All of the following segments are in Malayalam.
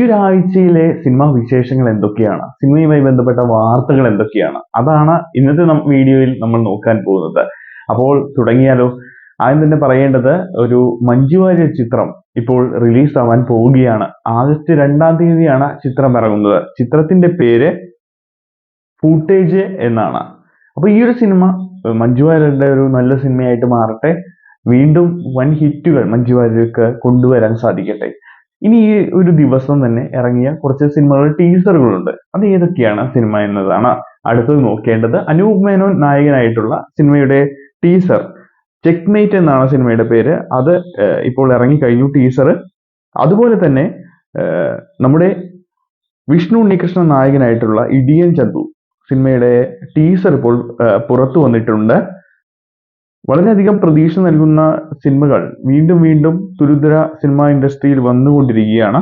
ഈ ഒരാഴ്ചയിലെ സിനിമാ വിശേഷങ്ങൾ എന്തൊക്കെയാണ്, സിനിമയുമായി ബന്ധപ്പെട്ട വാർത്തകൾ എന്തൊക്കെയാണ്, അതാണ് ഇന്നത്തെ വീഡിയോയിൽ നമ്മൾ നോക്കാൻ പോകുന്നത്. അപ്പോൾ തുടങ്ങിയാലോ? ആദ്യം തന്നെ പറയേണ്ടത്, ഒരു മഞ്ജു വാര്യർ ചിത്രം ഇപ്പോൾ റിലീസ് ആവാൻ പോവുകയാണ്. ആഗസ്റ്റ് 2-ാം തീയതിയാണ് ചിത്രം ഇറങ്ങുന്നത്. ചിത്രത്തിന്റെ പേര് ഫൂട്ടേജ് എന്നാണ്. അപ്പൊ ഈ ഒരു സിനിമ മഞ്ജു വാര്യരുടെ ഒരു നല്ല സിനിമയായിട്ട് മാറട്ടെ. വീണ്ടും വൻ ഹിറ്റുകൾ മഞ്ജു വാര്യർക്ക് കൊണ്ടുവരാൻ സാധിക്കട്ടെ. ഇനി ഈ ഒരു ദിവസം തന്നെ ഇറങ്ങിയ കുറച്ച് സിനിമകളുടെ ടീസറുകളുണ്ട്. അത് ഏതൊക്കെയാണ് സിനിമ എന്നതാണ് അടുത്തത് നോക്കേണ്ടത്. അനൂപ് മേനോൻ നായകനായിട്ടുള്ള സിനിമയുടെ ടീസർ, ചെക്ക്മേറ്റ് എന്നാണ് സിനിമയുടെ പേര്. അത് ഇപ്പോൾ ഇറങ്ങിക്കഴിഞ്ഞു ടീസർ. അതുപോലെ തന്നെ നമ്മുടെ വിഷ്ണു ഉണ്ണികൃഷ്ണൻ നായകനായിട്ടുള്ള ഇടിയൻ ചന്തു സിനിമയുടെ ടീസർ ഇപ്പോൾ പുറത്തു വന്നിട്ടുണ്ട്. വളരെയധികം പ്രതീക്ഷ നൽകുന്ന സിനിമകൾ വീണ്ടും വീണ്ടും തുരുതുര സിനിമാ ഇൻഡസ്ട്രിയിൽ വന്നുകൊണ്ടിരിക്കുകയാണ്.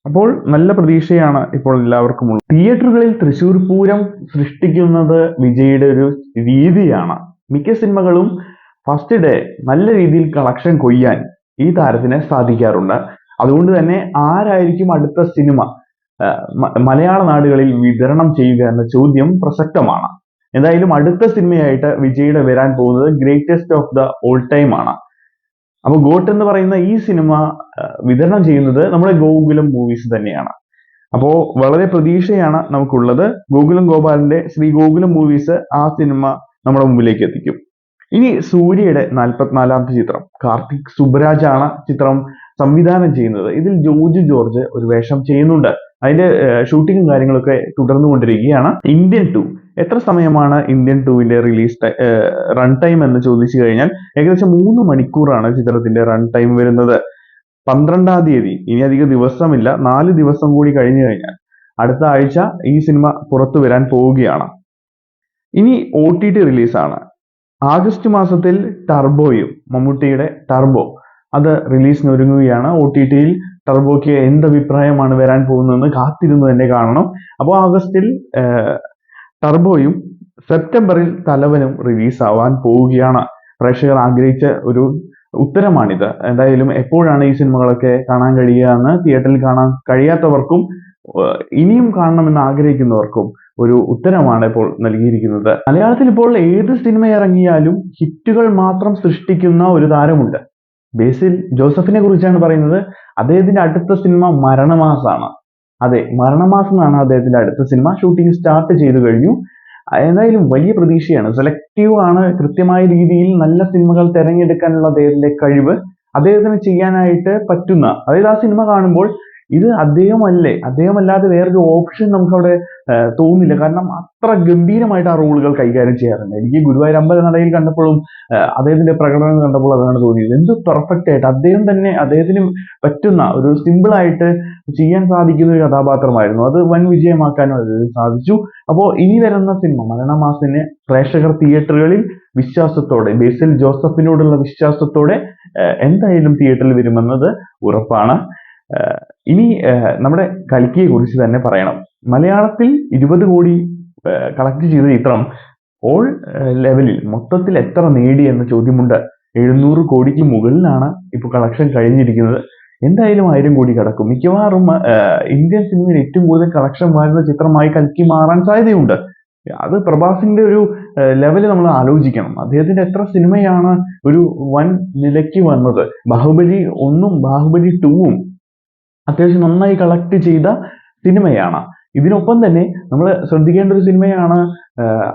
അപ്പോൾ നല്ല പ്രതീക്ഷയാണ് ഇപ്പോൾ എല്ലാവർക്കും ഉള്ളത്. തിയേറ്ററുകളിൽ തൃശ്ശൂർ പൂരം സൃഷ്ടിക്കുന്നത് വിജയുടെ ഒരു രീതിയാണ്. മിക്ക സിനിമകളും ഫസ്റ്റ് ഡേ നല്ല രീതിയിൽ കളക്ഷൻ കൊയ്യാൻ ഈ താരത്തിന് സാധിക്കാറുണ്ട്. അതുകൊണ്ട് തന്നെ ആരായിരിക്കും അടുത്ത സിനിമ മലയാള നാടുകളിൽ വിതരണം ചെയ്യുക എന്ന ചോദ്യം പ്രസക്തമാണ്. എന്തായാലും അടുത്ത സിനിമയായിട്ട് വിജയുടെ വരാൻ പോകുന്നത് greatest of the all time ആണ്. അപ്പൊ ഗോട്ട് എന്ന് പറയുന്ന ഈ സിനിമ വിതരണം ചെയ്യുന്നത് നമ്മുടെ ഗോകുലം മൂവീസ് തന്നെയാണ്. അപ്പോ വളരെ പ്രതീക്ഷയാണ് നമുക്കുള്ളത്. ഗോകുലം ഗോപാലിന്റെ ശ്രീ ഗോകുലം മൂവീസ് ആ സിനിമ നമ്മുടെ മുമ്പിലേക്ക് എത്തിക്കും. ഇനി സൂര്യയുടെ 44-ാമത്തെ ചിത്രം, കാർത്തിക് സുബരാജ് ആണ് ചിത്രം സംവിധാനം ചെയ്യുന്നത്. ഇതിൽ ജോർജ് ജോർജ് ഒരു വേഷം ചെയ്യുന്നുണ്ട്. അതിന്റെ ഷൂട്ടിങ്ങും കാര്യങ്ങളൊക്കെ തുടർന്നുകൊണ്ടിരിക്കുകയാണ്. ഇന്ത്യൻ 2, എത്ര സമയമാണ് ഇന്ത്യൻ 2വിന്റെ റിലീസ് റൺ ടൈം എന്ന് ചോദിച്ചു കഴിഞ്ഞാൽ ഏകദേശം 3 മണിക്കൂറാണ് ചിത്രത്തിന്റെ റൺ ടൈം വരുന്നത്. 12-ാം തീയതി, ഇനി അധികം ദിവസമില്ല, 4 ദിവസം കൂടി കഴിഞ്ഞു കഴിഞ്ഞാൽ അടുത്ത ആഴ്ച ഈ സിനിമ പുറത്തു വരാൻ പോവുകയാണ്. ഇനി OTT റിലീസാണ്. ആഗസ്റ്റ് മാസത്തിൽ ടർബോയും, മമ്മൂട്ടിയുടെ ടർബോ, അത് റിലീസിന് ഒരുങ്ങുകയാണ്. OTTയിൽ ടർബോയ്ക്ക് എന്ത് അഭിപ്രായമാണ് വരാൻ പോകുന്നതെന്ന് കാത്തിരുന്ന് തന്നെ കാണണം. അപ്പോൾ ആഗസ്റ്റിൽ ടർബോയും സെപ്റ്റംബറിൽ തലവനും റിലീസ് ആവാൻ പോവുകയാണ്. പ്രേക്ഷകർ ആഗ്രഹിച്ച ഒരു ഉത്തരമാണിത്. എന്തായാലും എപ്പോഴാണ് ഈ സിനിമകളൊക്കെ കാണാൻ കഴിയുക എന്ന് തിയേറ്ററിൽ കാണാൻ കഴിയാത്തവർക്കും ഇനിയും കാണണമെന്ന് ആഗ്രഹിക്കുന്നവർക്കും ഒരു ഉത്തരമാണ് ഇപ്പോൾ നൽകിയിരിക്കുന്നത്. മലയാളത്തിൽ ഇപ്പോൾ ഏത് സിനിമ ഇറങ്ങിയാലും ഹിറ്റുകൾ മാത്രം സൃഷ്ടിക്കുന്ന ഒരു താരമുണ്ട്. ബേസിൽ ജോസഫിനെ കുറിച്ചാണ് പറയുന്നത്. അദ്ദേഹത്തിന്റെ അടുത്ത സിനിമ മരണമാസാണ്. അതെ, മരണമാസം എന്നാണ് അദ്ദേഹത്തിന്റെ അടുത്ത സിനിമ. ഷൂട്ടിംഗ് സ്റ്റാർട്ട് ചെയ്തു കഴിഞ്ഞു. എന്തായാലും വലിയ പ്രതീക്ഷയാണ്. സെലക്റ്റീവ് ആണ്. കൃത്യമായ രീതിയിൽ നല്ല സിനിമകൾ തിരഞ്ഞെടുക്കാനുള്ള അദ്ദേഹത്തിന്റെ കഴിവ്, അദ്ദേഹത്തിന് ചെയ്യാനായിട്ട് പറ്റുന്ന, അതായത് ആ സിനിമ കാണുമ്പോൾ ഇത് അദ്ദേഹമല്ലാതെ വേറൊരു ഓപ്ഷൻ നമുക്കവിടെ തോന്നില്ല. കാരണം അത്ര ഗംഭീരമായിട്ട് ആ റോളുകൾ കൈകാര്യം ചെയ്യാറുണ്ട്. എനിക്ക് ഗുരുവായൂർ അമ്പലനടയിൽ കണ്ടപ്പോഴും അദ്ദേഹത്തിന്റെ പ്രകടനം കണ്ടപ്പോൾ അതാണ് തോന്നിയത്. എന്ത് പെർഫെക്റ്റ് ആയിട്ട് അദ്ദേഹത്തിന് പറ്റുന്ന ഒരു സിമ്പിൾ ആയിട്ട് ചെയ്യാൻ സാധിക്കുന്ന ഒരു കഥാപാത്രമായിരുന്നു. അത് വൻ വിജയമാക്കാനും അദ്ദേഹത്തിന് സാധിച്ചു. അപ്പോൾ ഇനി വരുന്ന സിനിമ മരണമാസിന് പ്രേക്ഷകർ തിയേറ്ററുകളിൽ വിശ്വാസത്തോടെ, ബേസിൽ ജോസഫിനോടുള്ള വിശ്വാസത്തോടെ എന്തായാലും തിയേറ്ററിൽ വരുമെന്നത് ഉറപ്പാണ്. ഇനി നമ്മുടെ കൽക്കിയെ കുറിച്ച് തന്നെ പറയണം. മലയാളത്തിൽ 20 കോടി കളക്ട് ചെയ്ത ചിത്രം ഓൾ ലെവലിൽ മൊത്തത്തിൽ എത്ര നേടി എന്ന ചോദ്യമുണ്ട്. 700 കോടിക്ക് മുകളിലാണ് ഇപ്പോൾ കളക്ഷൻ കഴിഞ്ഞിരിക്കുന്നത്. എന്തായാലും 1000 കോടി കടക്കും. മിക്കവാറും ഇന്ത്യൻ സിനിമയിൽ ഏറ്റവും കൂടുതൽ കളക്ഷൻ വരുന്ന ചിത്രമായി കൽക്കി മാറാൻ സാധ്യതയുണ്ട്. അത് പ്രഭാസിന്റെ ഒരു ലെവല് നമ്മൾ ആലോചിക്കണം. അദ്ദേഹത്തിന്റെ എത്ര സിനിമയാണ് ഒരു വൻ നിലയ്ക്ക് വന്നത്. ബാഹുബലി 1ഉം ബാഹുബലി 2ഉം അത്യാവശ്യം നന്നായി കളക്ട് ചെയ്ത സിനിമയാണ്. ഇതിനൊപ്പം തന്നെ നമ്മൾ ശ്രദ്ധിക്കേണ്ട ഒരു സിനിമയാണ്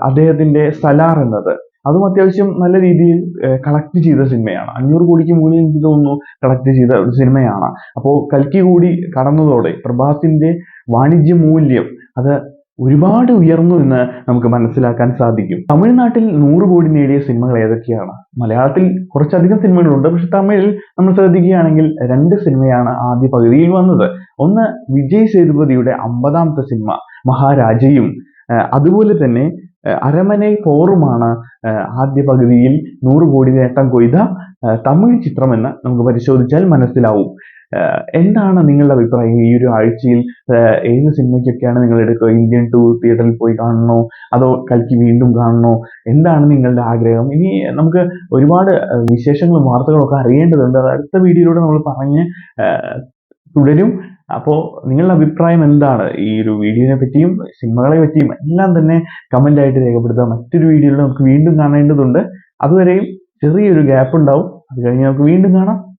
അദ്ദേഹത്തിന്റെ സലാർ എന്നത്. അതും അത്യാവശ്യം നല്ല രീതിയിൽ കളക്ട് ചെയ്ത സിനിമയാണ്. 500 കോടിക്ക് മുകളിൽ എനിക്ക് തോന്നുന്നു കളക്ട് ചെയ്ത ഒരു സിനിമയാണ്. അപ്പോൾ കൽക്കി കൂടി കടന്നതോടെ പ്രഭാസിന്റെ വാണിജ്യ മൂല്യം അത് ഒരുപാട് ഉയർന്നു എന്ന് നമുക്ക് മനസ്സിലാക്കാൻ സാധിക്കും. തമിഴ്നാട്ടിൽ 100 കോടി നേടിയ സിനിമകൾ ഏതൊക്കെയാണ്? മലയാളത്തിൽ കുറച്ചധികം സിനിമകളുണ്ട്. പക്ഷെ തമിഴിൽ നമ്മൾ ശ്രദ്ധിക്കുകയാണെങ്കിൽ 2 സിനിമയാണ് ആദ്യ പകുതിയിൽ വന്നത്. ഒന്ന് വിജയ് സേതുപതിയുടെ 50-ാമത്തെ സിനിമ മഹാരാജയും, അതുപോലെ തന്നെ അരമനെ 4ഉമാണ് ആദ്യ പകുതിയിൽ 100 കോടി നേട്ടം കൊയ്ത തമിഴ് ചിത്രമെന്ന് നമുക്ക് പരിശോധിച്ചാൽ മനസ്സിലാവും. എന്താണ് നിങ്ങളുടെ അഭിപ്രായം? ഈ ഒരു ആഴ്ചയിൽ ഏത് സിനിമയ്ക്കൊക്കെയാണ് നിങ്ങൾ എടുക്കുക? ഇന്ത്യൻ 2 തിയേറ്ററിൽ പോയി കാണണോ, അതോ കൽക്കി വീണ്ടും കാണണോ? എന്താണ് നിങ്ങളുടെ ആഗ്രഹം? ഇനി നമുക്ക് ഒരുപാട് വിശേഷങ്ങളും വാർത്തകളും ഒക്കെ അറിയേണ്ടതുണ്ട്. അത് അടുത്ത വീഡിയോയിലൂടെ നമ്മൾ പറഞ്ഞ് തുടരും. അപ്പോൾ നിങ്ങളുടെ അഭിപ്രായം എന്താണ് ഈ ഒരു വീഡിയോനെ പറ്റിയും സിനിമകളെ പറ്റിയും എല്ലാം തന്നെ കമന്റ് ആയിട്ട് രേഖപ്പെടുത്തുക. മറ്റൊരു വീഡിയോയിൽ നമുക്ക് വീണ്ടും കാണേണ്ടതുണ്ട്. അതുവരെയും ചെറിയൊരു ഗ്യാപ്പ് ഉണ്ടാവും. അത് കഴിഞ്ഞ് നമുക്ക് വീണ്ടും കാണാം.